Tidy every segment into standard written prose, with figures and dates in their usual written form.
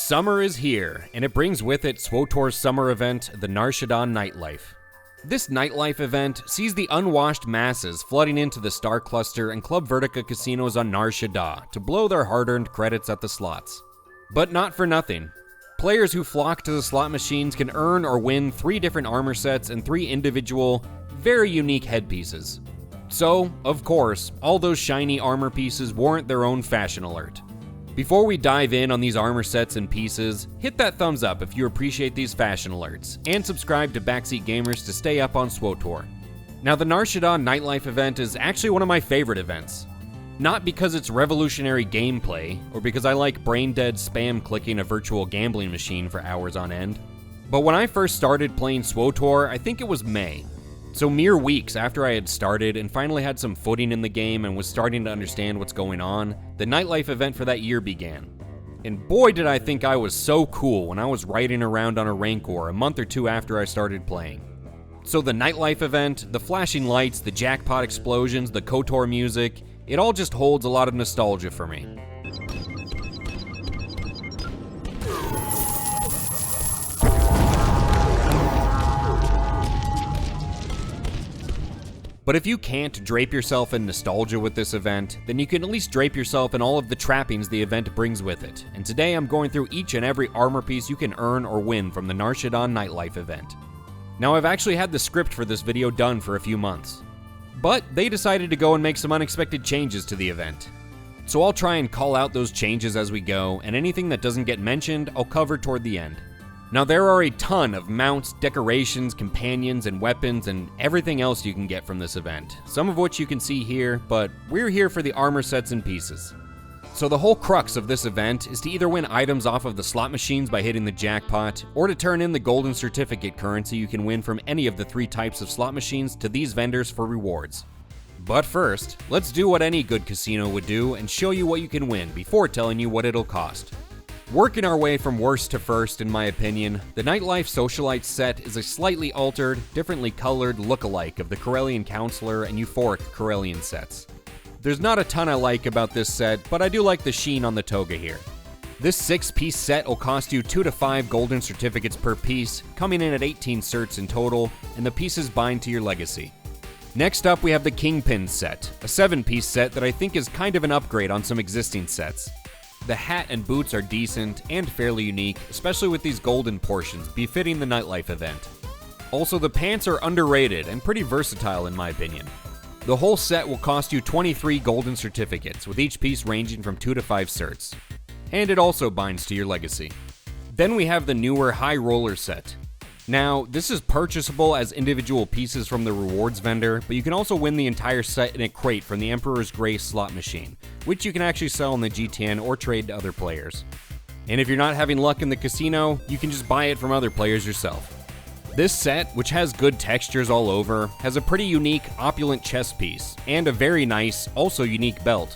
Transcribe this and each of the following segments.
Summer is here, and it brings with it SWTOR's summer event, the Nar Shaddaa Nightlife. This nightlife event sees the unwashed masses flooding into the Star Cluster and Club Vertica casinos on Nar Shaddaa to blow their hard-earned credits at the slots. But not for nothing. Players who flock to the slot machines can earn or win 3 different armor sets and 3 individual, very unique headpieces. So, of course, all those shiny armor pieces warrant their own fashion alert. Before we dive in on these armor sets and pieces, hit that thumbs up if you appreciate these fashion alerts, and subscribe to Backseat Gamers to stay up on SWTOR. Now, the Nar Shaddaa Nightlife event is actually one of my favorite events. Not because it's revolutionary gameplay, or because I like brain-dead spam clicking a virtual gambling machine for hours on end, but when I first started playing SWTOR, I think it was May. So mere weeks after I had started and finally had some footing in the game and was starting to understand what's going on, the nightlife event for that year began. And boy did I think I was so cool when I was riding around on a Rancor a month or 2 after I started playing. So the nightlife event, the flashing lights, the jackpot explosions, the KOTOR music, it all just holds a lot of nostalgia for me. But if you can't drape yourself in nostalgia with this event, then you can at least drape yourself in all of the trappings the event brings with it. And today I'm going through each and every armor piece you can earn or win from the Nar Shaddaa Nightlife event. Now, I've actually had the script for this video done for a few months, but they decided to go and make some unexpected changes to the event. So I'll try and call out those changes as we go, and anything that doesn't get mentioned, I'll cover toward the end. Now, there are a ton of mounts, decorations, companions, and weapons, and everything else you can get from this event, some of which you can see here, but we're here for the armor sets and pieces. So the whole crux of this event is to either win items off of the slot machines by hitting the jackpot, or to turn in the golden certificate currency you can win from any of the 3 types of slot machines to these vendors for rewards. But first, let's do what any good casino would do and show you what you can win before telling you what it'll cost. Working our way from worst to first, in my opinion, the Nightlife Socialite set is a slightly altered, differently colored look-alike of the Corellian Counselor and Euphoric Corellian sets. There's not a ton I like about this set, but I do like the sheen on the toga here. This 6-piece set will cost you 2 to 5 golden certificates per piece, coming in at 18 certs in total, and the pieces bind to your legacy. Next up, we have the Kingpin set, a 7-piece set that I think is kind of an upgrade on some existing sets. The hat and boots are decent and fairly unique, especially with these golden portions, befitting the nightlife event. Also, the pants are underrated and pretty versatile in my opinion. The whole set will cost you 23 golden certificates, with each piece ranging from 2 to 5 certs. And it also binds to your legacy. Then we have the newer High Roller set. Now, this is purchasable as individual pieces from the rewards vendor, but you can also win the entire set in a crate from the Emperor's Grace slot machine, which you can actually sell in the GTN or trade to other players. And if you're not having luck in the casino, you can just buy it from other players yourself. This set, which has good textures all over, has a pretty unique, opulent chest piece, and a very nice, also unique belt.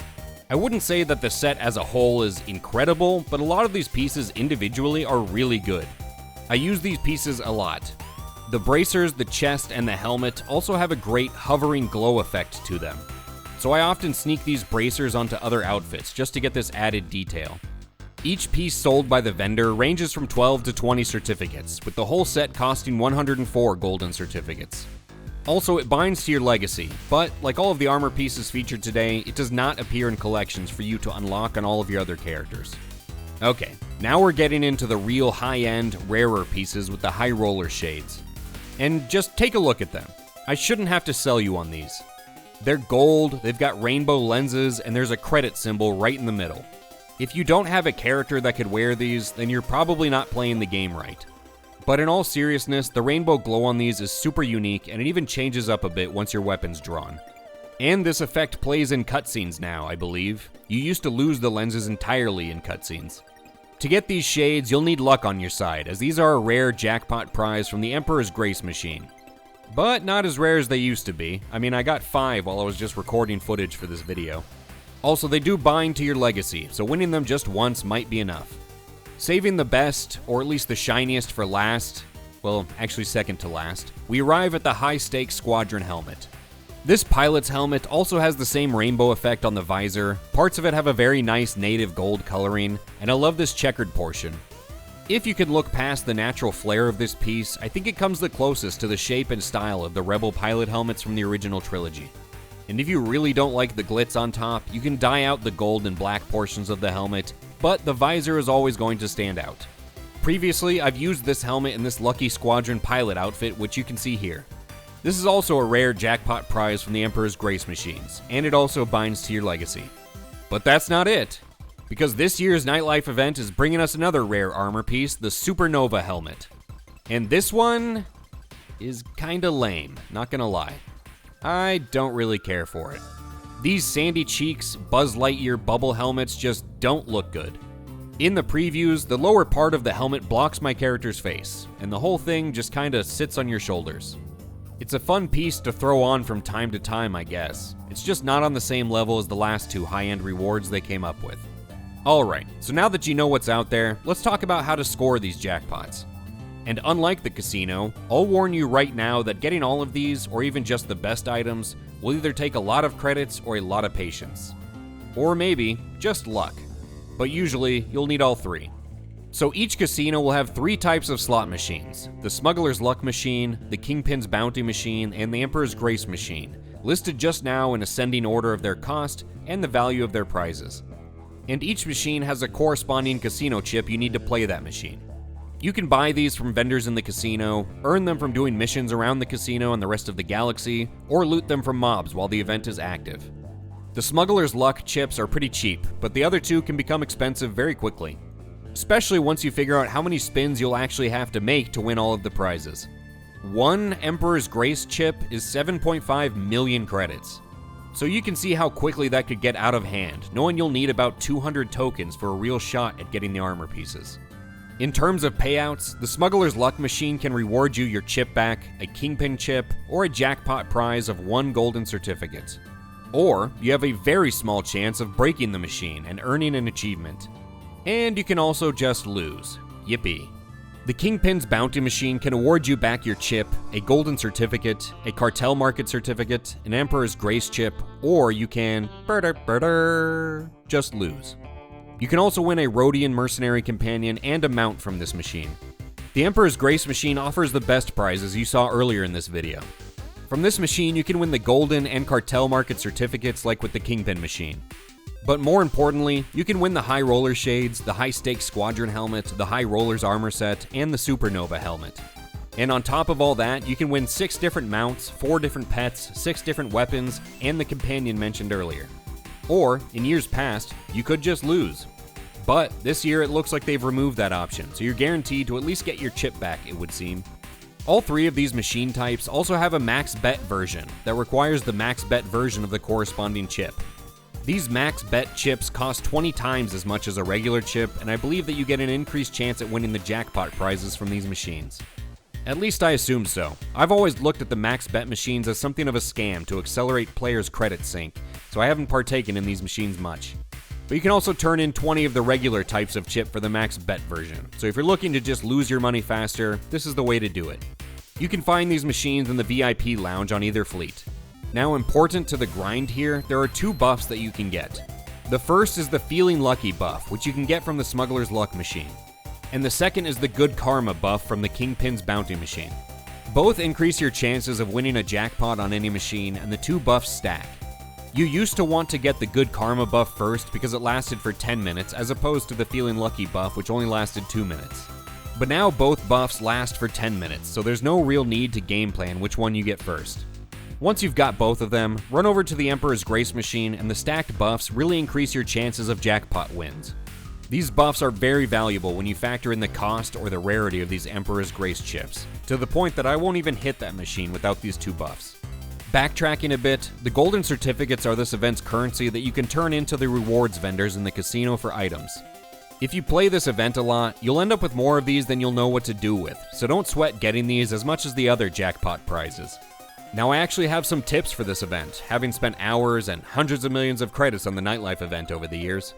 I wouldn't say that the set as a whole is incredible, but a lot of these pieces individually are really good. I use these pieces a lot. The bracers, the chest, and the helmet also have a great hovering glow effect to them. So I often sneak these bracers onto other outfits just to get this added detail. Each piece sold by the vendor ranges from 12 to 20 certificates, with the whole set costing 104 golden certificates. Also, it binds to your legacy, but like all of the armor pieces featured today, it does not appear in collections for you to unlock on all of your other characters. Okay, now we're getting into the real high-end, rarer pieces with the High Roller shades. And just take a look at them. I shouldn't have to sell you on these. They're gold, they've got rainbow lenses, and there's a credit symbol right in the middle. If you don't have a character that could wear these, then you're probably not playing the game right. But in all seriousness, the rainbow glow on these is super unique, and it even changes up a bit once your weapon's drawn. And this effect plays in cutscenes now, I believe. You used to lose the lenses entirely in cutscenes. To get these shades, you'll need luck on your side, as these are a rare jackpot prize from the Emperor's Grace machine. But not as rare as they used to be. I mean, I got 5 while I was just recording footage for this video. Also, they do bind to your legacy, so winning them just once might be enough. Saving the best, or at least the shiniest for last, well, actually second to last, we arrive at the High Stakes Squadron Helmet. This pilot's helmet also has the same rainbow effect on the visor, parts of it have a very nice native gold coloring, and I love this checkered portion. If you can look past the natural flair of this piece, I think it comes the closest to the shape and style of the Rebel pilot helmets from the original trilogy. And if you really don't like the glitz on top, you can dye out the gold and black portions of the helmet, but the visor is always going to stand out. Previously, I've used this helmet in this Lucky Squadron pilot outfit, which you can see here. This is also a rare jackpot prize from the Emperor's Grace machines, and it also binds to your legacy. But that's not it, because this year's Nightlife event is bringing us another rare armor piece, the Supernova Helmet. And this one is kinda lame, not gonna lie. I don't really care for it. These Sandy Cheeks Buzz Lightyear bubble helmets just don't look good. In the previews, the lower part of the helmet blocks my character's face, and the whole thing just kinda sits on your shoulders. It's a fun piece to throw on from time to time, I guess. It's just not on the same level as the last two high-end rewards they came up with. Alright, so now that you know what's out there, let's talk about how to score these jackpots. And unlike the casino, I'll warn you right now that getting all of these, or even just the best items, will either take a lot of credits or a lot of patience. Or maybe just luck. But usually, you'll need all three. So each casino will have three types of slot machines: the Smuggler's Luck machine, the Kingpin's Bounty machine, and the Emperor's Grace machine, listed just now in ascending order of their cost and the value of their prizes. And each machine has a corresponding casino chip you need to play that machine. You can buy these from vendors in the casino, earn them from doing missions around the casino and the rest of the galaxy, or loot them from mobs while the event is active. The Smuggler's Luck chips are pretty cheap, but the other two can become expensive very quickly. Especially once you figure out how many spins you'll actually have to make to win all of the prizes. One Emperor's Grace chip is 7.5 million credits. So you can see how quickly that could get out of hand, knowing you'll need about 200 tokens for a real shot at getting the armor pieces. In terms of payouts, the Smuggler's Luck machine can reward you your chip back, a Kingpin chip, or a jackpot prize of 1 golden certificate. Or, you have a very small chance of breaking the machine and earning an achievement. And you can also just lose. Yippee. The Kingpin's Bounty machine can award you back your chip, a golden certificate, a cartel market certificate, an Emperor's Grace chip, or you can just lose. You can also win a Rhodian mercenary companion and a mount from this machine. The Emperor's Grace machine offers the best prizes you saw earlier in this video. From this machine, you can win the golden and cartel market certificates like with the Kingpin machine. But more importantly, you can win the High Roller Shades, the High Stakes Squadron Helmet, the High Rollers Armor Set, and the Supernova Helmet. And on top of all that, you can win 6 different mounts, 4 different pets, 6 different weapons, and the companion mentioned earlier. Or, in years past, you could just lose. But this year it looks like they've removed that option, so you're guaranteed to at least get your chip back, it would seem. All 3 of these machine types also have a max bet version that requires the max bet version of the corresponding chip. These max bet chips cost 20 times as much as a regular chip, and I believe that you get an increased chance at winning the jackpot prizes from these machines. At least I assume so. I've always looked at the max bet machines as something of a scam to accelerate players' credit sync, so I haven't partaken in these machines much. But you can also turn in 20 of the regular types of chip for the max bet version, so if you're looking to just lose your money faster, this is the way to do it. You can find these machines in the VIP lounge on either fleet. Now, important to the grind here, there are 2 buffs that you can get. The first is the Feeling Lucky buff, which you can get from the Smuggler's Luck machine. And the second is the Good Karma buff from the Kingpin's Bounty machine. Both increase your chances of winning a jackpot on any machine, and the 2 buffs stack. You used to want to get the Good Karma buff first because it lasted for 10 minutes, as opposed to the Feeling Lucky buff, which only lasted 2 minutes. But now both buffs last for 10 minutes, so there's no real need to game plan which one you get first. Once you've got both of them, run over to the Emperor's Grace machine, and the stacked buffs really increase your chances of jackpot wins. These buffs are very valuable when you factor in the cost or the rarity of these Emperor's Grace chips, to the point that I won't even hit that machine without these 2 buffs. Backtracking a bit, the golden certificates are this event's currency that you can turn into the rewards vendors in the casino for items. If you play this event a lot, you'll end up with more of these than you'll know what to do with, so don't sweat getting these as much as the other jackpot prizes. Now I actually have some tips for this event, having spent hours and hundreds of millions of credits on the Nightlife event over the years.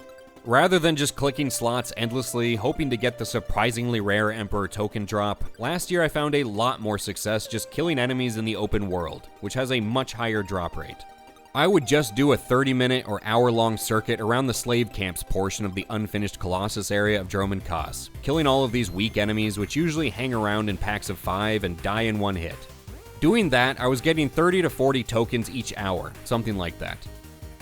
Rather than just clicking slots endlessly, hoping to get the surprisingly rare Emperor token drop, last year I found a lot more success just killing enemies in the open world, which has a much higher drop rate. I would just do a 30-minute or hour-long circuit around the slave camps portion of the unfinished Colossus area of Dromund Kaas, killing all of these weak enemies which usually hang around in packs of 5 and die in one hit. Doing that, I was getting 30 to 40 tokens each hour, something like that.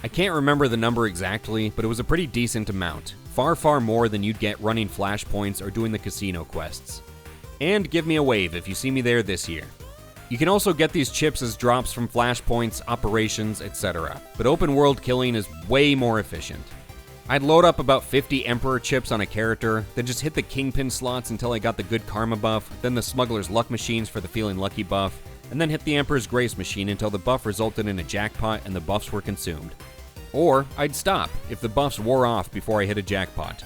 I can't remember the number exactly, but it was a pretty decent amount, far more than you'd get running flashpoints or doing the casino quests. And give me a wave if you see me there this year. You can also get these chips as drops from flashpoints, operations, etc., but open world killing is way more efficient. I'd load up about 50 Emperor chips on a character, then just hit the Kingpin slots until I got the Good Karma buff, then the Smuggler's Luck machines for the Feeling Lucky buff, and then hit the Emperor's Grace machine until the buff resulted in a jackpot and the buffs were consumed. Or I'd stop if the buffs wore off before I hit a jackpot.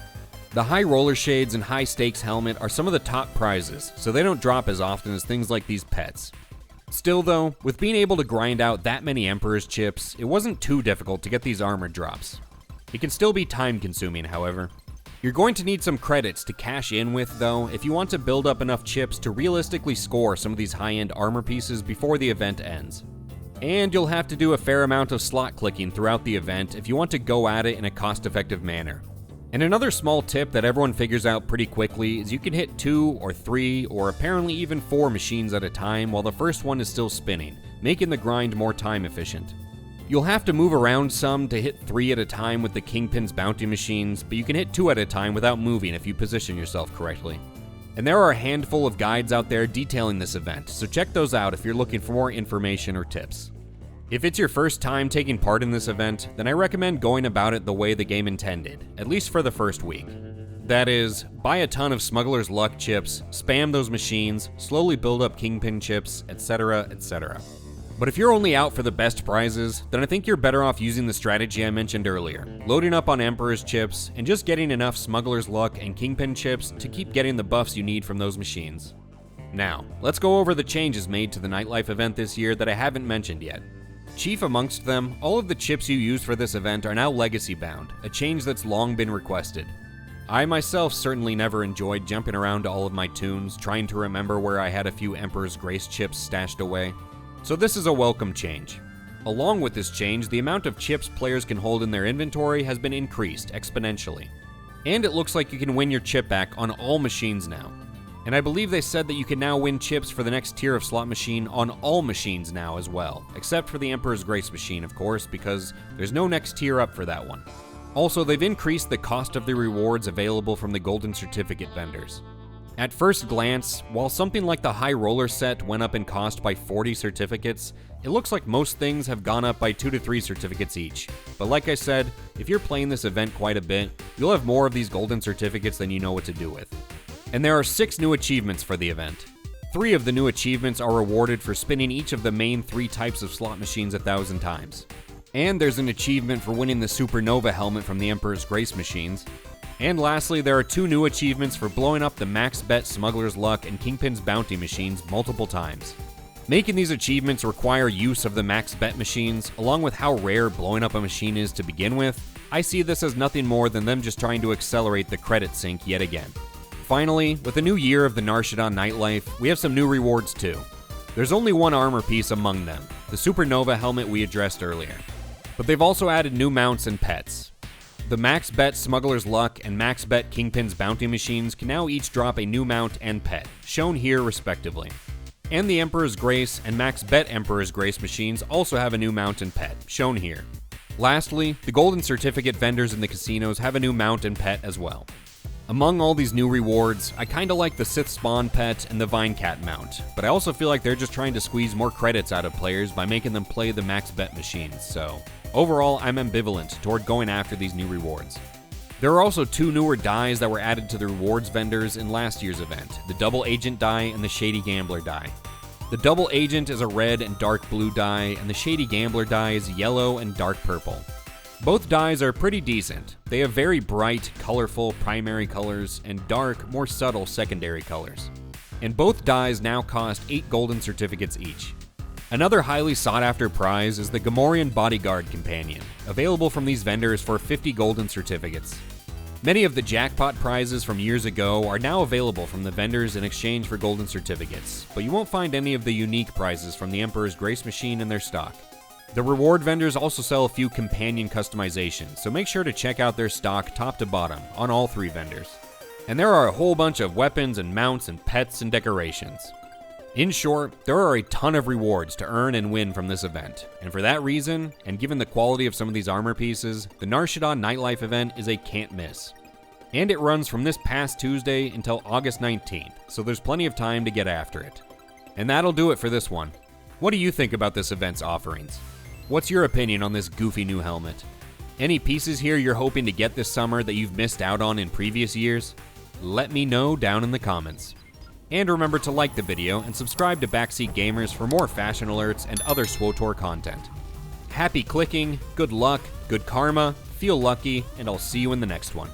The High Roller Shades and High Stakes Helmet are some of the top prizes, so they don't drop as often as things like these pets. Still though, with being able to grind out that many Emperor's chips, it wasn't too difficult to get these armor drops. It can still be time consuming, however. You're going to need some credits to cash in with though if you want to build up enough chips to realistically score some of these high-end armor pieces before the event ends. And you'll have to do a fair amount of slot clicking throughout the event if you want to go at it in a cost-effective manner. And another small tip that everyone figures out pretty quickly is you can hit 2 or 3 or apparently even 4 machines at a time while the first one is still spinning, making the grind more time efficient. You'll have to move around some to hit 3 at a time with the Kingpin's bounty machines, but you can hit 2 at a time without moving if you position yourself correctly. And there are a handful of guides out there detailing this event, so check those out if you're looking for more information or tips. If it's your first time taking part in this event, then I recommend going about it the way the game intended, at least for the first week. That is, buy a ton of Smuggler's Luck chips, spam those machines, slowly build up Kingpin chips, etc., etc. But if you're only out for the best prizes, then I think you're better off using the strategy I mentioned earlier, loading up on Emperor's chips, and just getting enough Smuggler's Luck and Kingpin chips to keep getting the buffs you need from those machines. Now, let's go over the changes made to the Nightlife event this year that I haven't mentioned yet. Chief amongst them, all of the chips you use for this event are now legacy bound, a change that's long been requested. I myself certainly never enjoyed jumping around to all of my tunes, trying to remember where I had a few Emperor's Grace chips stashed away. So this is a welcome change. Along with this change, the amount of chips players can hold in their inventory has been increased exponentially. And it looks like you can win your chip back on all machines now. And I believe they said that you can now win chips for the next tier of slot machine on all machines now as well, except for the Emperor's Grace machine, of course, because there's no next tier up for that one. Also, they've increased the cost of the rewards available from the golden certificate vendors. At first glance, while something like the High Roller set went up in cost by 40 certificates, it looks like most things have gone up by 2 to 3 certificates each. But like I said, if you're playing this event quite a bit, you'll have more of these golden certificates than you know what to do with. And there are 6 new achievements for the event. 3 of the new achievements are rewarded for spinning each of the main 3 types of slot machines 1,000 times. And there's an achievement for winning the Supernova Helmet from the Emperor's Grace machines. And lastly, there are 2 new achievements for blowing up the Max Bet Smuggler's Luck and Kingpin's Bounty machines multiple times. Making these achievements require use of the Max Bet machines, along with how rare blowing up a machine is to begin with. I see this as nothing more than them just trying to accelerate the credit sync yet again. Finally, with a new year of the Nar Shaddaa Nightlife, we have some new rewards too. There's only one armor piece among them, the Supernova Helmet we addressed earlier. But they've also added new mounts and pets. The Max Bet Smuggler's Luck and Max Bet Kingpin's Bounty machines can now each drop a new mount and pet, shown here respectively. And the Emperor's Grace and Max Bet Emperor's Grace machines also have a new mount and pet, shown here. Lastly, the golden certificate vendors in the casinos have a new mount and pet as well. Among all these new rewards, I kinda like the Sith Spawn pet and the Vine Cat mount, but I also feel like they're just trying to squeeze more credits out of players by making them play the Max Bet machines, so overall I'm ambivalent toward going after these new rewards. There are also 2 newer dies that were added to the rewards vendors in last year's event, the Double Agent die and the Shady Gambler die. The Double Agent is a red and dark blue die, and the Shady Gambler die is yellow and dark purple. Both dyes are pretty decent. They have very bright, colorful primary colors and dark, more subtle secondary colors. And both dyes now cost 8 golden certificates each. Another highly sought after prize is the Gamorrean Bodyguard Companion, available from these vendors for 50 golden certificates. Many of the jackpot prizes from years ago are now available from the vendors in exchange for golden certificates, but you won't find any of the unique prizes from the Emperor's Grace machine in their stock. The reward vendors also sell a few companion customizations, so make sure to check out their stock top to bottom on all 3 vendors. And there are a whole bunch of weapons and mounts and pets and decorations. In short, there are a ton of rewards to earn and win from this event, and for that reason, and given the quality of some of these armor pieces, the Nar Shaddaa Nightlife event is a can't miss. And it runs from this past Tuesday until August 19th, so there's plenty of time to get after it. And that'll do it for this one. What do you think about this event's offerings? What's your opinion on this goofy new helmet? Any pieces here you're hoping to get this summer that you've missed out on in previous years? Let me know down in the comments. And remember to like the video and subscribe to Backseat Gamers for more fashion alerts and other SWTOR content. Happy clicking, good luck, good karma, feel lucky, and I'll see you in the next one.